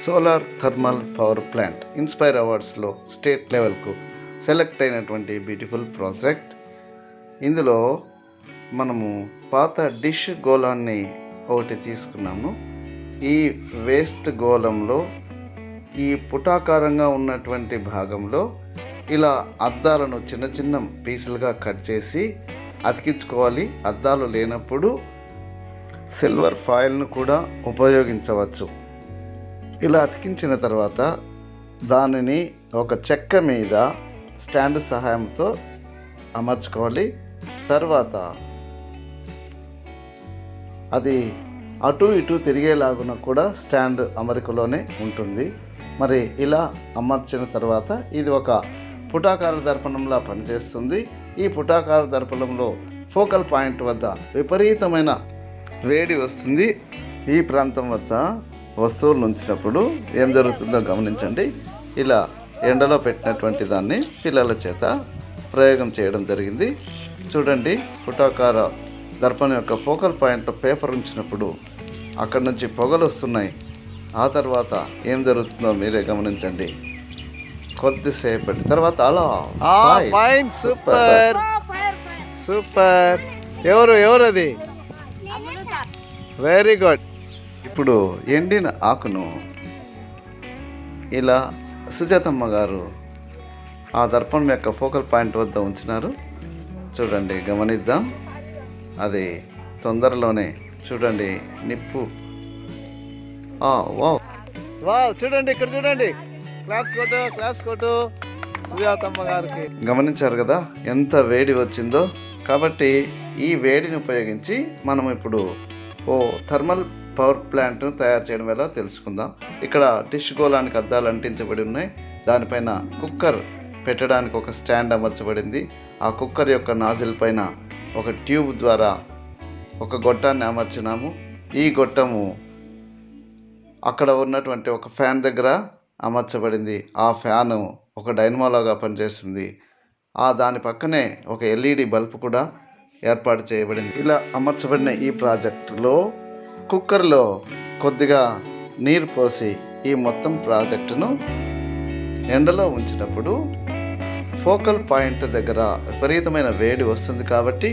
Solar thermal power plant inspire అవార్డ్స్లో state లెవెల్కు select అయినటువంటి బ్యూటిఫుల్ ప్రాజెక్ట్. ఇందులో మనము పాత డిష్ గోళాన్ని ఒకటి తీసుకున్నాము. ఈ వేస్ట్ గోళంలో ఈ పుటాకారంగా ఉన్నటువంటి భాగంలో ఇలా అద్దాలను చిన్న చిన్న పీసులుగా కట్ చేసి అతికించుకోవాలి. అద్దాలు లేనప్పుడు సిల్వర్ ఫాయిల్ను కూడా ఉపయోగించవచ్చు. ఇలా అతికించిన తర్వాత దానిని ఒక చెక్క మీద స్టాండ్ సహాయంతో అమర్చుకోవాలి. తర్వాత అది అటు ఇటు తిరిగేలాగున కూడా స్టాండ్ అమరికలోనే ఉంటుంది. మరి ఇలా అమర్చిన తర్వాత ఇది ఒక పుటాకార దర్పణంలా పనిచేస్తుంది. ఈ పుటాకార దర్పణంలో ఫోకల్ పాయింట్ వద్ద విపరీతమైన వేడి వస్తుంది. ఈ ప్రాంతం వద్ద వస్తువులు ఉంచినప్పుడు ఏం జరుగుతుందో గమనించండి. ఇలా ఎండలో పెట్టినటువంటి దాన్ని పిల్లల చేత ప్రయోగం చేయడం జరిగింది. చూడండి, పుటాకార దర్పణం యొక్క ఫోకల్ పాయింట్ పేపర్ ఉంచినప్పుడు అక్కడి నుంచి పొగలు వస్తున్నాయి. ఆ తర్వాత ఏం జరుగుతుందో మీరే గమనించండి. కొద్దిసేపటి తర్వాత అలా సూపర్ సూపర్. ఎవరు అది? Very good. ఇప్పుడు ఎండిన ఆకును ఇలా సుజాతమ్మ గారు ఆ దర్పణం యొక్క ఫోకల్ పాయింట్ వద్ద ఉంచినారు. చూడండి, గమనిద్దాం. అది తొందరలోనే చూడండి నిప్పు. వావ్, చూడండి, ఇక్కడ చూడండి. క్లాప్స్ కొట్టు సుజాతమ్మ గారికి. గమనించారు కదా ఎంత వేడి వచ్చిందో. కాబట్టి ఈ వేడిని ఉపయోగించి మనం ఇప్పుడు థర్మల్ పవర్ ప్లాంట్ను తయారు చేయడం ఎలా తెలుసుకుందాం. ఇక్కడ డిష్ గోళానికి అద్దాలు అంటించబడి ఉన్నాయి. దానిపైన కుక్కర్ పెట్టడానికి ఒక స్టాండ్ అమర్చబడింది. ఆ కుక్కర్ యొక్క నాజిల్ పైన ఒక ట్యూబ్ ద్వారా ఒక గొట్టాన్ని అమర్చినాము. ఈ గొట్టము అక్కడ ఉన్నటువంటి ఒక ఫ్యాన్ దగ్గర అమర్చబడింది. ఆ ఫ్యాను ఒక డైనమోలాగా పనిచేస్తుంది. దాని పక్కనే ఒక ఎల్ఈడి బల్బ్ కూడా ఏర్పాటు చేయబడింది. ఇలా అమర్చబడిన ఈ ప్రాజెక్టులో కుక్కర్లో కొద్దిగా నీరు పోసి ఈ మొత్తం ప్రాజెక్టును ఎండలో ఉంచినప్పుడు ఫోకల్ పాయింట్ దగ్గర విపరీతమైన వేడి వస్తుంది. కాబట్టి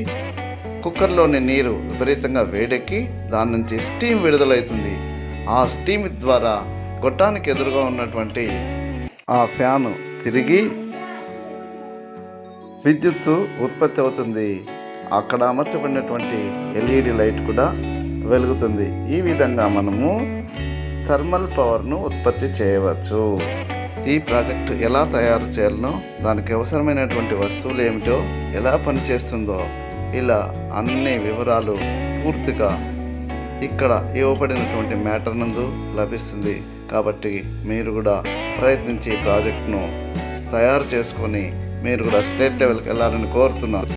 కుక్కర్లోని నీరు విపరీతంగా వేడెక్కి దాని నుంచి స్టీమ్ విడుదలవుతుంది. ఆ స్టీమ్ ద్వారా గొట్టానికి ఎదురుగా ఉన్నటువంటి ఆ ఫ్యాను తిరిగి విద్యుత్తు ఉత్పత్తి అవుతుంది. అక్కడ అమర్చబడినటువంటి ఎల్ఈడి లైట్ కూడా వెలుగుతుంది. ఈ విధంగా మనము థర్మల్ పవర్ను ఉత్పత్తి చేయవచ్చు. ఈ ప్రాజెక్టు ఎలా తయారు చేయాలనో, దానికి అవసరమైనటువంటి వస్తువులు ఏమిటో, ఎలా పనిచేస్తుందో, ఇలా అన్ని వివరాలు పూర్తిగా ఇక్కడ ఇవ్వబడినటువంటి మ్యాటర్ నందు లభిస్తుంది. కాబట్టి మీరు కూడా ప్రయత్నించి ఈ ప్రాజెక్టును తయారు చేసుకొని మీరు కూడా స్టేట్ లెవెల్కి వెళ్ళాలని కోరుతున్నాను.